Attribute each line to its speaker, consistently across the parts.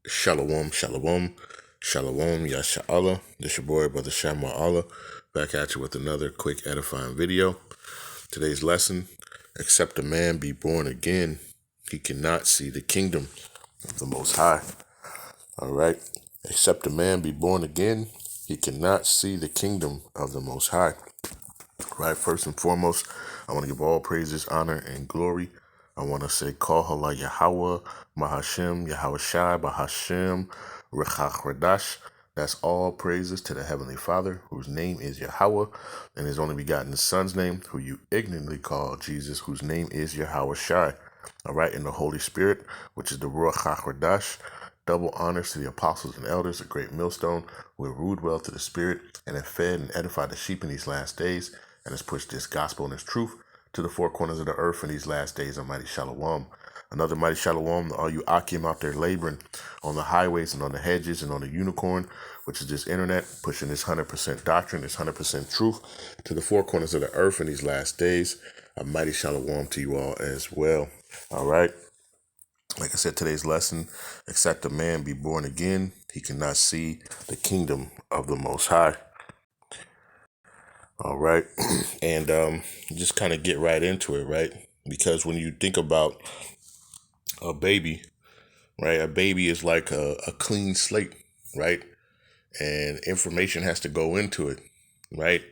Speaker 1: Shalom, shalom, shalom, yasha'Allah. This your boy, Brother Shamma Allah, back at you with another quick edifying video. Today's lesson, except a man be born again, he cannot see the kingdom of the Most High. All right, except a man be born again, he cannot see the kingdom of the Most High. Right, first and foremost, I want to give all praises, honor, and glory. I want to say, call Halal Yahawah, Bahasham, Yahawashi, Bahasham, Qadash. That's all praises to the Heavenly Father, whose name is Yahawah, and his only begotten Son's name, who you ignorantly call Jesus, whose name is Yahawashi. All right, in the Holy Spirit, which is the Rawchaa Qadash. Double honors to the apostles and elders, a great millstone, who have ruled well to the Spirit, and have fed and edified the sheep in these last days, and has pushed this gospel and this truth to the four corners of the earth in these last days. Almighty Shalom. Another mighty Shalom to all you Akim out there laboring on the highways and on the hedges and on the unicorn, which is this internet, pushing this 100% doctrine, this 100% truth to the four corners of the earth in these last days. A mighty Shalom to you all as well. All right. Like I said, today's lesson, except a man be born again, he cannot see the kingdom of the Most High. All right. And just kind of get right into it, right? Because when you think about a baby, right, a baby is like a clean slate, right? And information has to go into it, right?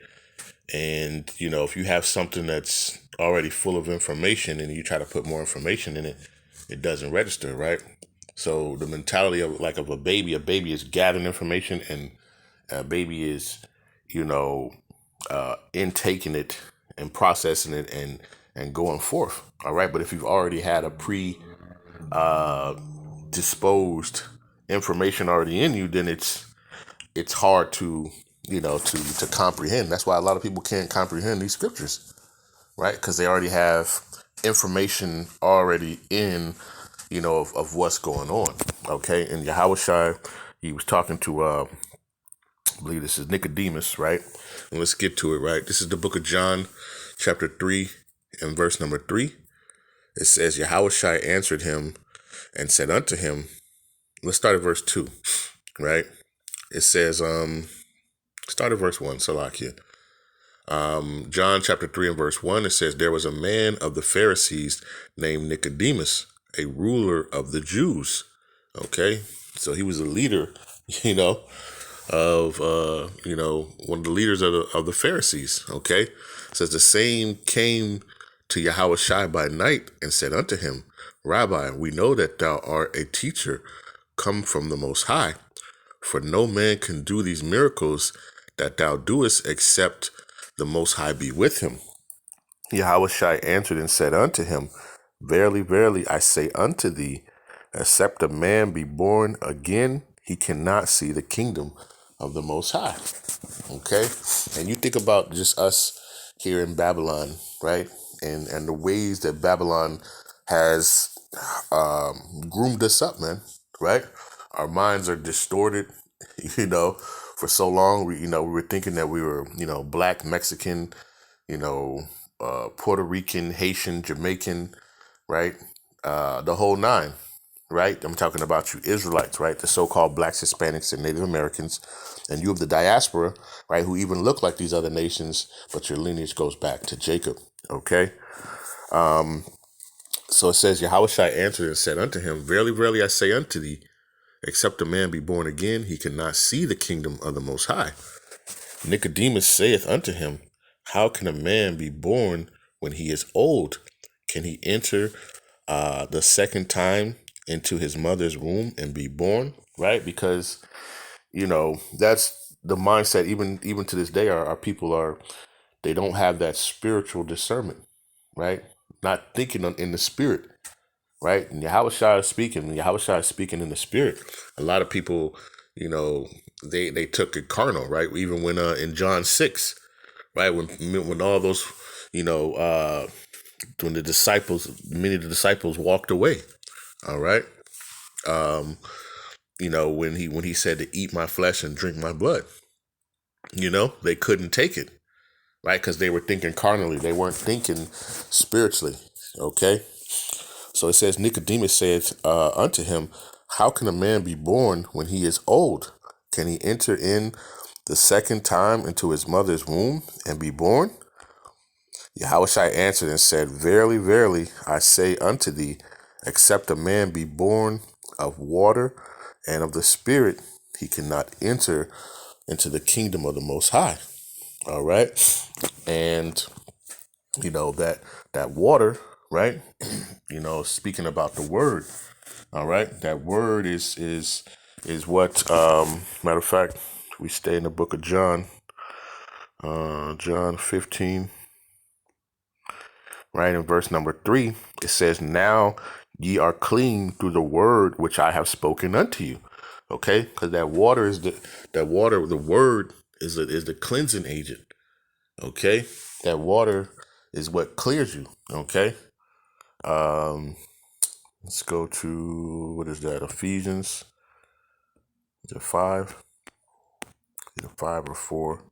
Speaker 1: And, you know, if you have something that's already full of information and you try to put more information in it, it doesn't register, right? So the mentality of a baby is gathering information, and a baby is, you know, intaking it and processing it and going forth. All right. But if you've already had a disposed information already in you, then it's hard to, you know, to comprehend. That's why a lot of people can't comprehend these scriptures, right? Because they already have information already in, you know, of what's going on. Okay. And Yahawashi, he was talking to I believe this is Nicodemus, right? And let's get to it, right? This is the book of John, chapter 3 and verse number 3. It says, Yahawashi answered him and said unto him, let's start at verse 2, right? It says, start at verse 1, Salakia. John chapter 3 and verse 1, it says, there was a man of the Pharisees named Nicodemus, a ruler of the Jews. Okay, so he was a leader, you know, of one of the leaders of the Pharisees. Okay, it says the same came to Yahawashi by night and said unto him, Rabbi, we know that thou art a teacher come from the Most High, for no man can do these miracles that thou doest except the Most High be with him. Yahawashi answered and said unto him, Verily, verily, I say unto thee, except a man be born again, he cannot see the kingdom of the Most High. Okay? And you think about just us here in Babylon, right? And the ways that Babylon has groomed us up, man, right? Our minds are distorted, you know, for so long. We were thinking that we were, you know, black, Mexican, you know, Puerto Rican, Haitian, Jamaican, right? The whole nine, right? I'm talking about you Israelites, right? The so-called blacks, Hispanics, and Native Americans, and you of the diaspora, right? Who even look like these other nations, but your lineage goes back to Jacob. Okay. So it says, Yahawashi answered and said unto him, Verily, verily, I say unto thee, except a man be born again, he cannot see the kingdom of the Most High. Nicodemus saith unto him, How can a man be born when he is old? Can he enter the second time into his mother's womb and be born? Right? Because, you know, that's the mindset. Even to this day, our people they don't have that spiritual discernment, right? Not thinking in the spirit, right? And Yahawashi is speaking in the spirit. A lot of people, you know, they took it carnal, right? Even when in John 6, right, when all those, you know, when many of the disciples walked away, all right, you know, when he said to eat my flesh and drink my blood, you know, they couldn't take it, right? Because they were thinking carnally. They weren't thinking spiritually. Okay. So it says, Nicodemus said unto him, How can a man be born when he is old? Can he enter in the second time into his mother's womb and be born? Yahawashi answered and said, Verily, verily, I say unto thee, except a man be born of water and of the Spirit, he cannot enter into the kingdom of the Most High. All right. And, that water, right? Speaking about the word. All right. That word is what, matter of fact, we stay in the book of John, John 15. Right, in verse number 3, it says, Now ye are clean through the word which I have spoken unto you. Okay, because the word is the cleansing agent. Okay, that water is what clears you. Okay, let's go to, what is that? Ephesians. Is it 5? Is it 5 or 4?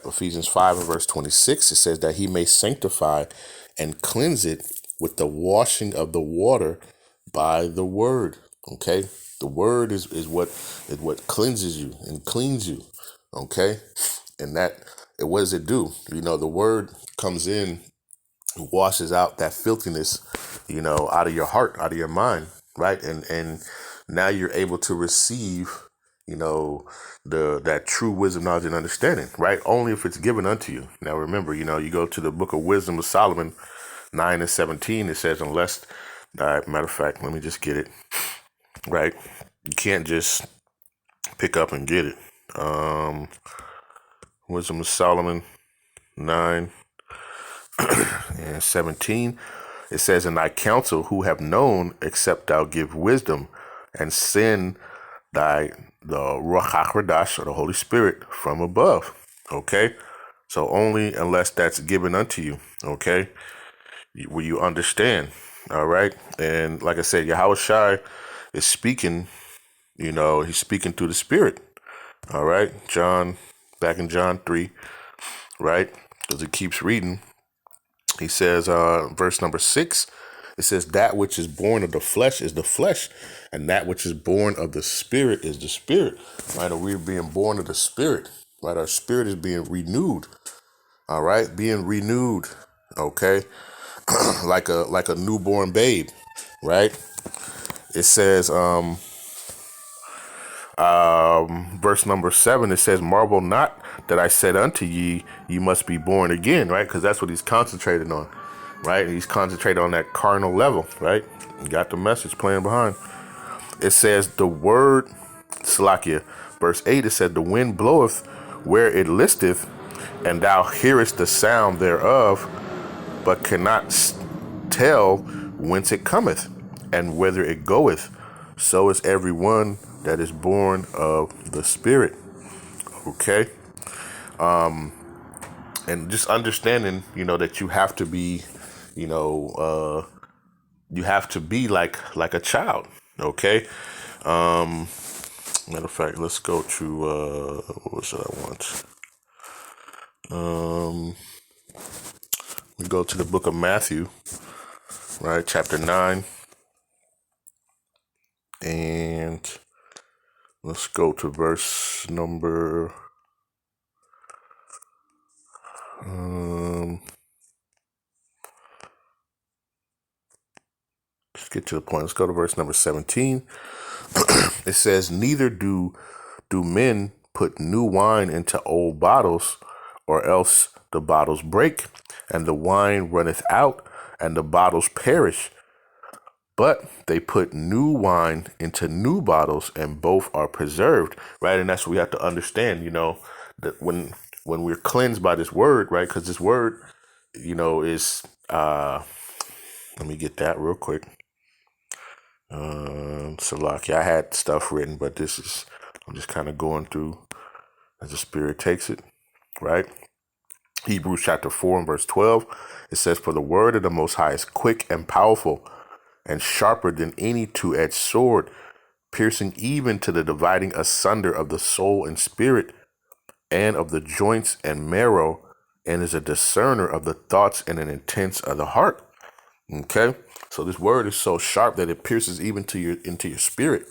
Speaker 1: Ephesians 5 and verse 26, it says that he may sanctify and cleanse it with the washing of the water by the word. Okay, the word is what cleanses you and cleans you. Okay, and what does it do? The word comes in, washes out that filthiness, out of your heart, out of your mind, right? And now you're able to receive, that true wisdom, knowledge, and understanding, right? Only if it's given unto you. Now remember, you go to the book of Wisdom of Solomon 9 and 17, it says, unless, matter of fact, let me just get it, right? You can't just pick up and get it. Wisdom of Solomon 9 and 17, it says, in thy counsel who have known, except thou give wisdom and send the Rawchaa, or the Holy Spirit, from above. Okay, so only unless that's given unto you. Okay, will you understand? All right, and like I said, Yahawashi is speaking. He's speaking through the Spirit. All right, back in John 3, right? Because it keeps reading. He says, verse number 6. It says, that which is born of the flesh is the flesh, and that which is born of the Spirit is the Spirit. Right? And we're being born of the Spirit. Right? Our spirit is being renewed. All right? Being renewed. Okay? like a newborn babe. Right? It says, verse number 7, it says, marvel not that I said unto ye, ye must be born again. Right? Because that's what he's concentrating on. Right? He's concentrated on that carnal level, right? You got the message playing behind. It says the word, Salakia, verse 8, it said, the wind bloweth where it listeth, and thou hearest the sound thereof, but cannot tell whence it cometh, and whither it goeth. So is every one that is born of the Spirit. Okay? And just understanding, that you have to be, you have to be like a child. Okay. Matter of fact, let's go to what was it I want? We go to the book of Matthew, right, chapter 9, and let's go to verse number let's get to the point. Let's go to verse number 17. It says, neither do men put new wine into old bottles, or else the bottles break, and the wine runneth out, and the bottles perish. But they put new wine into new bottles, and both are preserved. Right, and that's what we have to understand. That when we're cleansed by this word, right? Because this word, is let me get that real quick. Salaki, I had stuff written, but I'm just kind of going through as the Spirit takes it, right? Hebrews chapter 4 and verse 12, it says, for the word of the Most High is quick and powerful, and sharper than any two-edged sword, piercing even to the dividing asunder of the soul and spirit, and of the joints and marrow, and is a discerner of the thoughts and an intents of the heart. Okay, so this word is so sharp that it pierces even to your into your spirit.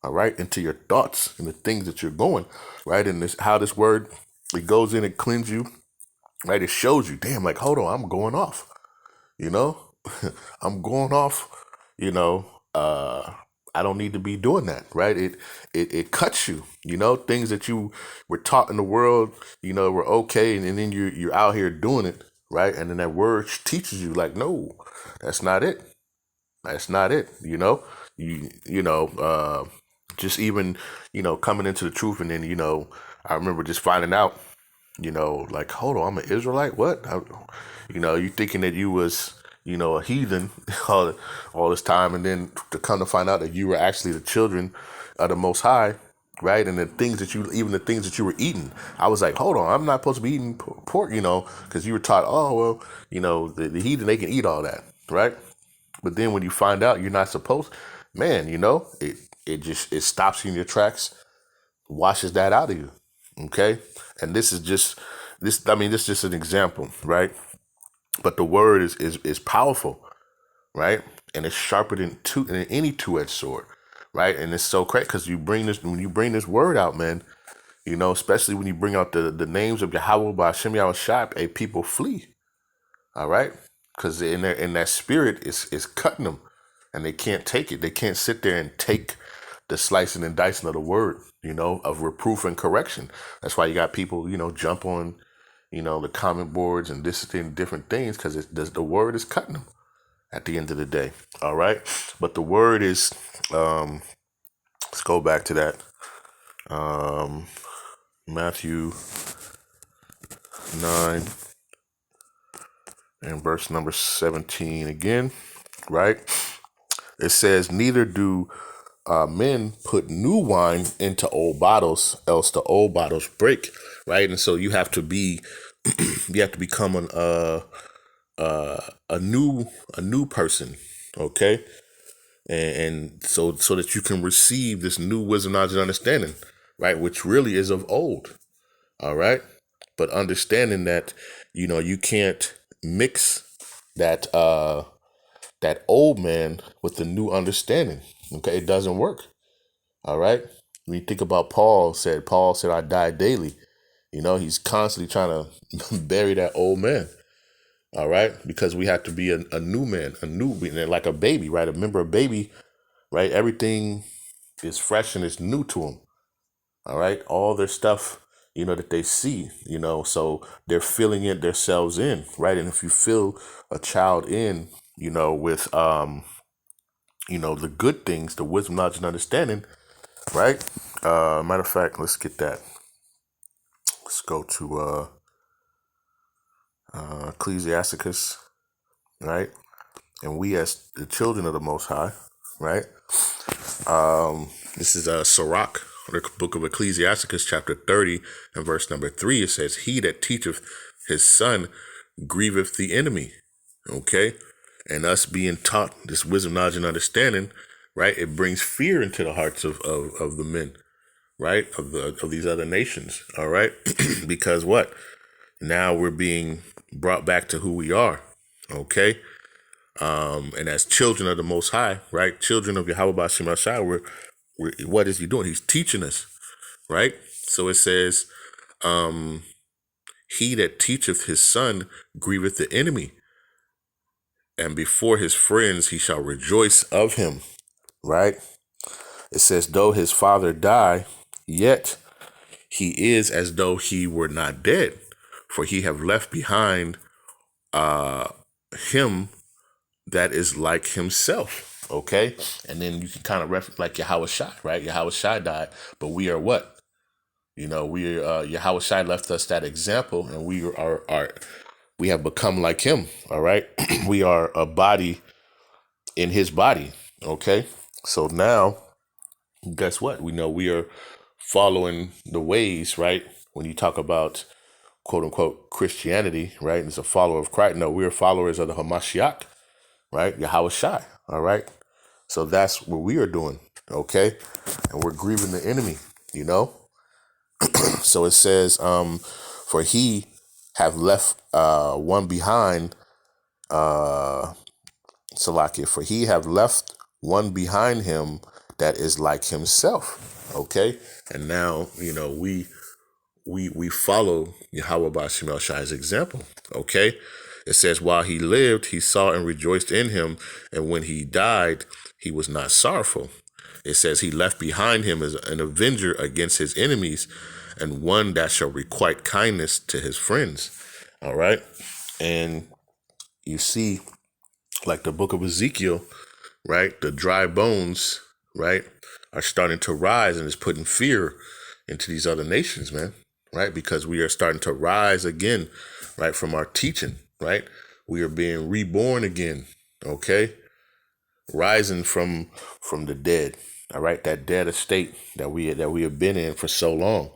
Speaker 1: All right, into your thoughts and the things that you're going right. And this how this word it goes in and cleanses you. Right, it shows you. Damn, like hold on, I'm going off. You know, I'm going off. You know, I don't need to be doing that. Right, it cuts you. You know, things that you were taught in the world. You know, were okay, and then you're out here doing it. Right, and then that word teaches you like, no, that's not it. That's not it. You know, you know, just even coming into the truth, and then I remember just finding out. Like hold on, I'm an Israelite. What? You thinking that you was a heathen all this time, and then to come to find out that you were actually the children of the Most High. Right, and the things that even the things that you were eating, I was like, hold on, I'm not supposed to be eating pork, because you were taught, oh well, the heathen they can eat all that, right? But then when you find out you're not supposed, man, it stops you in your tracks, washes that out of you. Okay, and this is just this. I mean, this is just an example, right? But the word is powerful, right? And it's sharper than any two-edged sword, right? And it's so crazy because when you bring this word out, man, especially when you bring out the names of Yahawah, Bahasham, Yahawashi, a people flee. All right, because in that spirit is cutting them, and they can't take it. They can't sit there and take the slicing and dicing of the word, of reproof and correction. That's why you got people, jump on, the comment boards and this and different things because the word is cutting them at the end of the day. All right, but the word is, let's go back to that, Matthew 9 and verse number 17 again, right? It says, neither do men put new wine into old bottles, else the old bottles break, right? And so you have to become a new person, okay? And so that you can receive this new wisdom, knowledge, and understanding, right? Which really is of old, all right? But understanding that, you can't mix that old man with the new understanding. Okay, it doesn't work. All right. When you think about Paul said, I die daily. He's constantly trying to bury that old man. All right. Because we have to be a new man, like a baby, right? Remember a baby, right? Everything is fresh and it's new to them. All right. All their stuff, that they see, so they're filling it themselves in. Right. And if you fill a child in, with, the good things, the wisdom, knowledge, and understanding, right? Matter of fact, let's get that. Let's go to Ecclesiasticus, right? And we as the children of the Most High, right? This is Sirach, the book of Ecclesiasticus, chapter 30 and verse number 3. It says, he that teacheth his son grieveth the enemy, okay? And us being taught this wisdom, knowledge, and understanding, right? It brings fear into the hearts of the men, right? Of these other nations, all right? Because what? Now we're being brought back to who we are, okay? And as children of the Most High, right? Children of Yahawah Bahasham Yahshua, we're what is he doing? He's teaching us, right? So it says, he that teacheth his son grieveth the enemy, and before his friends he shall rejoice of him, right? It says, though his father die, yet he is as though he were not dead, for he have left behind him that is like himself. Okay, and then you can kind of reference like Yahawashi, right? Yahawashi died, but we are what? We Yahawashi left us that example, and we have become like him. All right, we are a body in his body. Okay, so now guess what? We know we are following the ways, right? When you talk about quote unquote Christianity, right? It's a follower of Christ. No, we're followers of the Hamashiach, right? Yahawashi. All right. So that's what we are doing. Okay. And we're grieving the enemy, So it says, for he have left one behind, Salakia, for he have left one behind him that is like himself. Okay, and now we follow Yahawah Bahasham Shai's example. Okay, it says while he lived, he saw and rejoiced in him, and when he died, he was not sorrowful. It says he left behind him as an avenger against his enemies, and one that shall requite kindness to his friends. All right, and you see, like the book of Ezekiel, right? The dry bones, right, are starting to rise, and it's putting fear into these other nations, man, right? Because we are starting to rise again, right, from our teaching, right? We are being reborn again, okay? Rising from the dead, all right? That dead estate that we have been in for so long,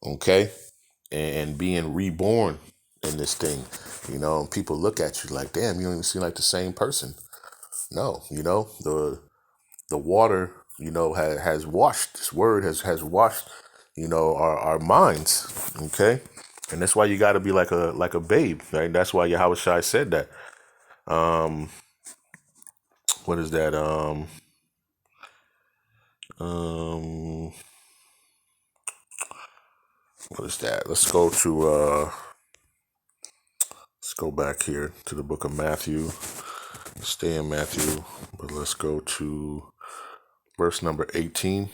Speaker 1: okay? And being reborn in this thing, and people look at you like, damn, you don't even seem like the same person. No, the water, has washed. This word has washed, our minds. Okay, and that's why you got to be like a babe, right? That's why Yahawashi said that. What is that? Um, what is that? Let's go back here to the book of Matthew. Stay in Matthew, but let's go to verse number 18.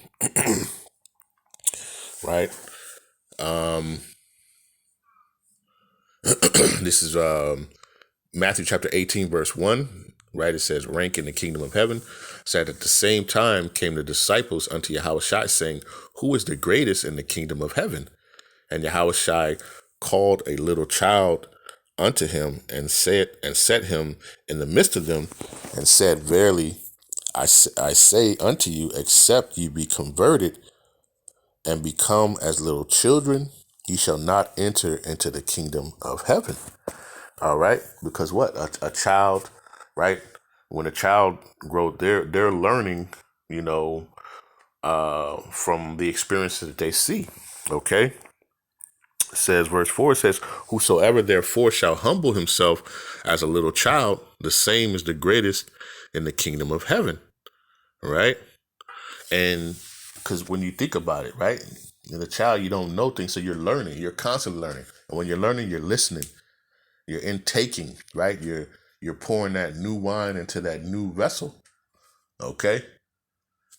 Speaker 1: Right. This is Matthew chapter 18, verse 1, right? It says, rank in the kingdom of heaven. Said at the same time came the disciples unto Yahawashi, saying, who is the greatest in the kingdom of heaven? And Yahawashi called a little child unto him and set him in the midst of them and said, verily, I say unto you, except ye be converted and become as little children, ye shall not enter into the kingdom of heaven. All right, because what a child, right? When a child grows, they're learning, from the experiences that they see. Okay, it says verse 4 says, whosoever therefore shall humble himself as a little child, the same is the greatest in the kingdom of heaven. All right, and because when you think about it, right, you're a child, you don't know things, so you're learning. You're constantly learning, and when you're learning, you're listening. You're intaking, right? You're pouring that new wine into that new vessel. Okay?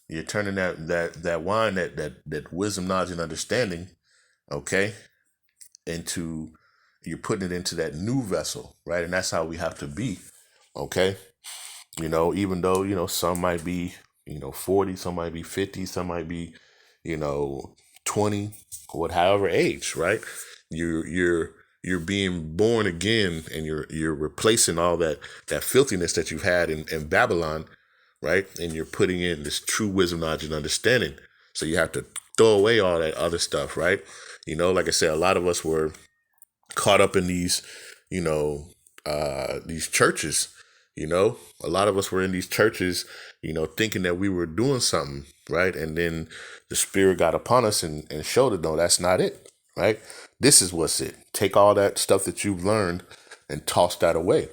Speaker 1: You're turning that wine, that wisdom, knowledge, and understanding, okay, you're putting it into that new vessel, right? And that's how we have to be. Okay? Even though, some might be, 40, some might be 50, some might be, 20, however age, right? You're being born again, and you're replacing all that filthiness that you've had in Babylon, right? And you're putting in this true wisdom, knowledge, and understanding. So you have to throw away all that other stuff, right? Like I said, a lot of us were caught up in these churches. A lot of us were in these churches, thinking that we were doing something, right? And then the Spirit got upon us and showed it, no, that's not it, right? This is what's it. Take all that stuff that you've learned and toss that away.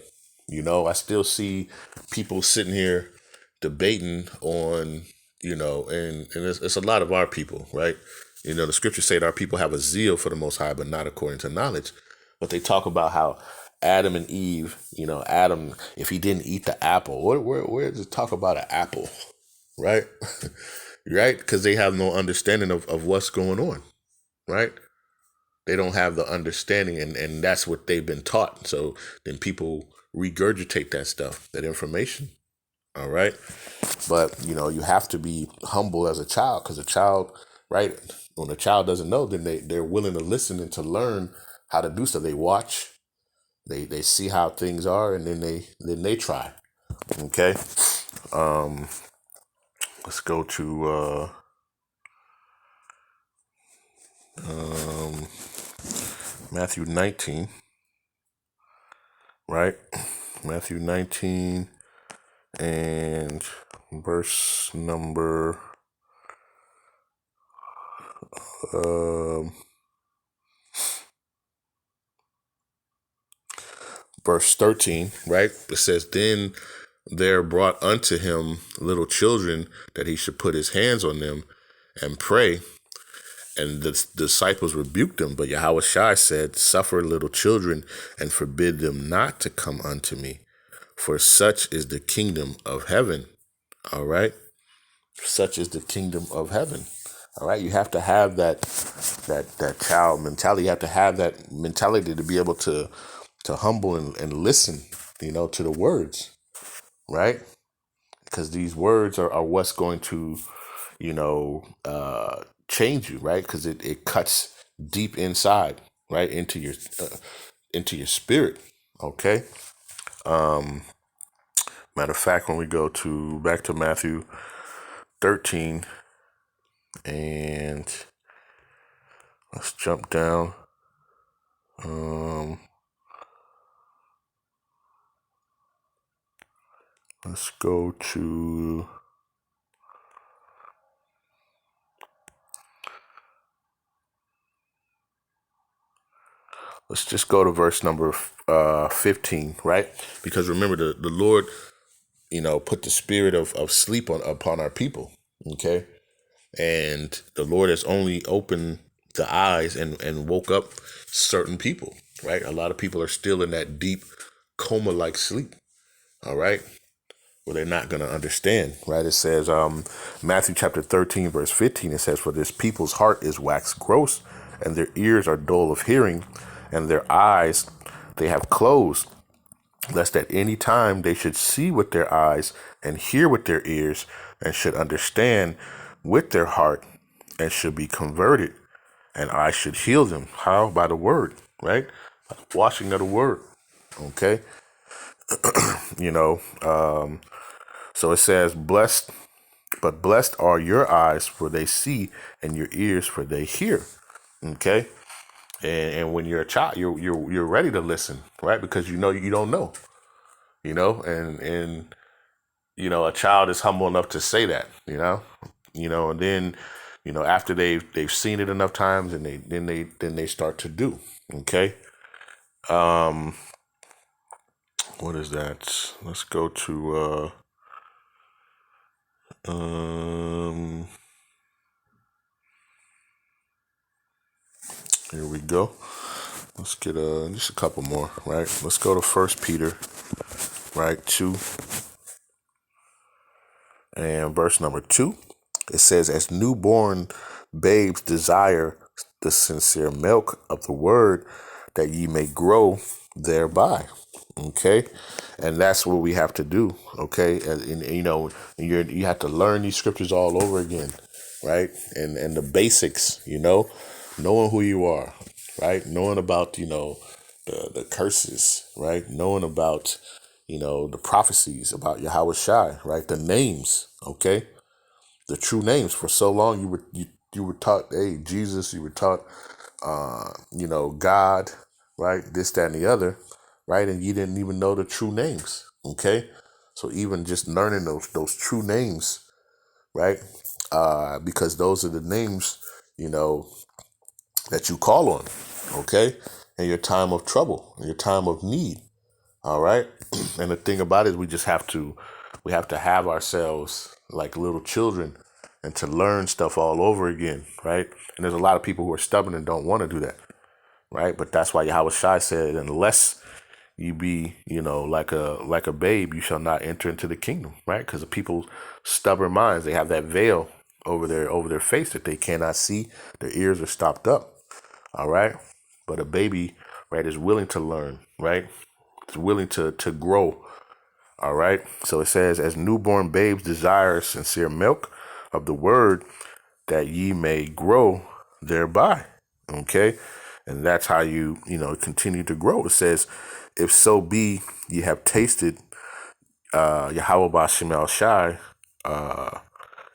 Speaker 1: I still see people sitting here debating on, and it's a lot of our people, right? The scriptures say that our people have a zeal for the Most High, but not according to knowledge. But they talk about how Adam and Eve, Adam, if he didn't eat the apple, where does it talk about an apple, right? Right? Because they have no understanding of what's going on, right? They don't have the understanding, and that's what they've been taught. So then people regurgitate that stuff, that information, all right? But, you have to be humble as a child, because a child, right, when a child doesn't know, then they're willing to listen and to learn how to do so. They watch, they see how things are, and then they try. Okay. Let's go to Matthew 19, right? Matthew 19 and verse number verse 13, right? It says, then there brought unto him little children, that he should put his hands on them and pray. And the disciples rebuked him. But Yahawashi said, suffer little children and forbid them not to come unto me, for such is the kingdom of heaven. All right. Such is the kingdom of heaven. All right. You have to have that child mentality. You have to have that mentality to be able to humble and listen, to the words, right? Because these words are what's going to, change you, right? Because it cuts deep inside, right, into your spirit. Okay. Matter of fact, when we go back to Matthew 13, and let's jump down. Let's go to let's just go to verse number 15, right? Because remember, the Lord, put the spirit of sleep upon our people. Okay. And the Lord has only opened the eyes and woke up certain people, right? A lot of people are still in that deep coma-like sleep, all right, where they're not going to understand, right? It says, Matthew chapter 13, verse 15, it says, for this people's heart is waxed gross, and their ears are dull of hearing, and their eyes they have closed, lest at any time they should see with their eyes and hear with their ears, and should understand with their heart, and should be converted, and I should heal them. How? By the word, right? By the washing of the word. Okay. So it says, blessed are your eyes, for they see, and your ears, for they hear. Okay. And when you're a child, you're ready to listen, right? Because you don't know, and a child is humble enough to say that, and then, after they've seen it enough times, and they start to do. Okay. What is that? Let's go to here we go. Let's get just a couple more, right? Let's go to 1 Peter, right, 2 and verse number 2. It says, as newborn babes desire the sincere milk of the word, that ye may grow thereby. Okay. And that's what we have to do. Okay. And you have to learn these scriptures all over again. Right. And the basics, knowing who you are, right. Knowing about, the curses, right. Knowing about, the prophecies about Yahawashi, right. The names. Okay. The true names. For so long you were taught, hey, Jesus, you were taught, God, right? This, that, and the other, right? And you didn't even know the true names. Okay. So even just learning those true names, right? Because those are the names, that you call on. Okay. In your time of trouble, in your time of need. All right. And the thing about it is we have to have ourselves like little children and to learn stuff all over again. Right. And there's a lot of people who are stubborn and don't want to do that. Right. But that's why Yahawashi said, unless you be, like a babe, you shall not enter into the kingdom. Right. Because the people's stubborn minds, they have that veil over their face that they cannot see. Their ears are stopped up. All right. But a baby, right, is willing to learn. Right. It's willing to grow. All right. So it says, as newborn babes desire sincere milk of the word, that ye may grow thereby. Okay. And that's how you continue to grow. It says, if so be ye have tasted Yahawah Bahasham Shai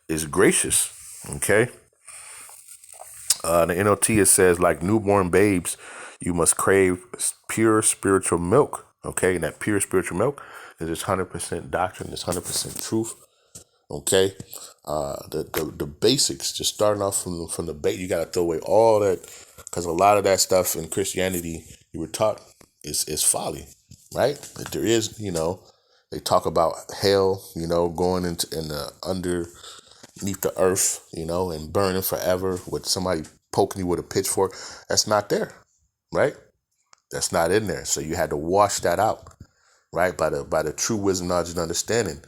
Speaker 1: is gracious. Okay. The NLT, it says, like newborn babes, you must crave pure spiritual milk. Okay. And that pure spiritual milk is just 100% doctrine, it's 100% truth. Okay. The basics, just starting off from the base, you got to throw away all that, because a lot of that stuff in Christianity you were taught is folly, right? That there is, They talk about hell, going in the underneath the earth, and burning forever with somebody poking you with a pitchfork. That's not there, right? That's not in there. So you had to wash that out, right? By the true wisdom, knowledge, and understanding.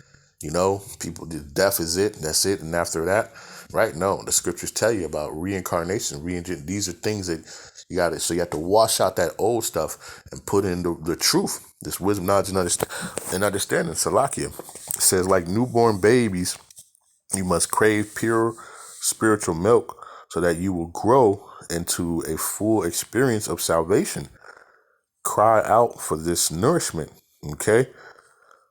Speaker 1: People, death is it. That's it. And after that, right? No, the scriptures tell you about reincarnation, these are things that you got to. So you have to wash out that old stuff and put in the truth. This wisdom, knowledge, and understanding. Salakia. It says, like newborn babies, you must crave pure spiritual milk so that you will grow into a full experience of salvation. Cry out for this nourishment. Okay.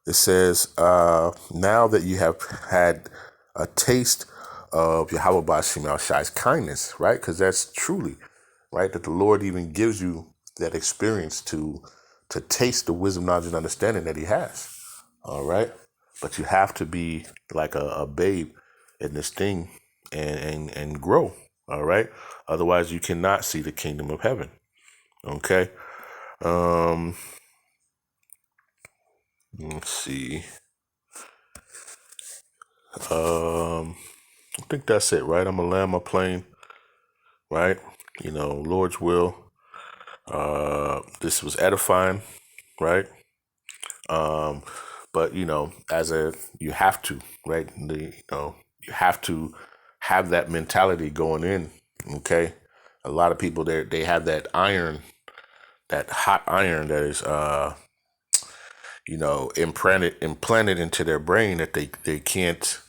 Speaker 1: It says, now that you have had a taste of Yahawah Bahasham Shai's kindness, right? Because that's truly, right, that the Lord even gives you that experience to taste the wisdom, knowledge, and understanding that he has. All right. But you have to be like a babe in this thing and grow. All right. Otherwise, you cannot see the kingdom of heaven. Okay. Let's see. I think that's it, right? I'm gonna land my plane, right? Lord's will. This was edifying, right? But you have to, right? You have to have that mentality going in. Okay, a lot of people they have that iron, that hot iron that is implanted into their brain that they can't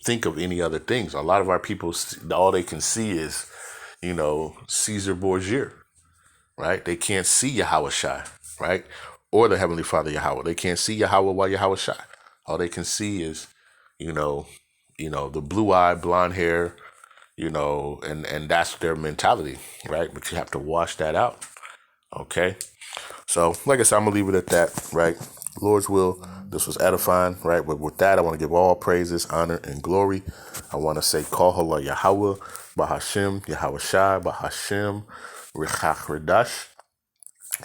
Speaker 1: think of any other things. A lot of our people, all they can see is Caesar Borgia, right? They can't see Yahawashi, right? Or the Heavenly Father Yahawah. They can't see Yahawah while Yahawashi. All they can see is, the blue-eyed, blonde hair, and that's their mentality, right? But you have to wash that out, okay? So, like I said, I'm going to leave it at that, right? Lord's will, this was edifying, right? But with that, I want to give all praises, honor, and glory. I want to say, Call Halal Yahawah, Bahasham, Yahawashi, Bahasham, Qadash,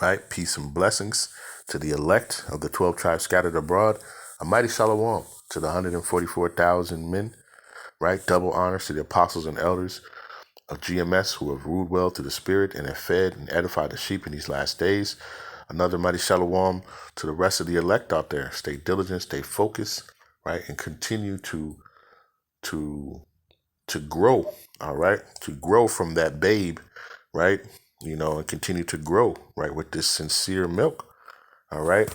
Speaker 1: right? Peace and blessings to the elect of the 12 tribes scattered abroad. A mighty shalom to the 144,000 men, right? Double honors to the apostles and elders of GMS who have ruled well through the Spirit and have fed and edified the sheep in these last days. Another mighty shalom to the rest of the elect out there. Stay diligent, stay focused, right? And continue to grow, all right? To grow from that babe, right? And continue to grow, right? With this sincere milk, all right?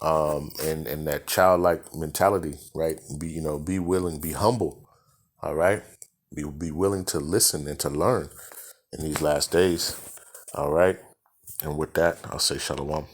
Speaker 1: And that childlike mentality, right? Be willing, be humble, all right? Be willing to listen and to learn in these last days, all right? And with that, I'll say shalom.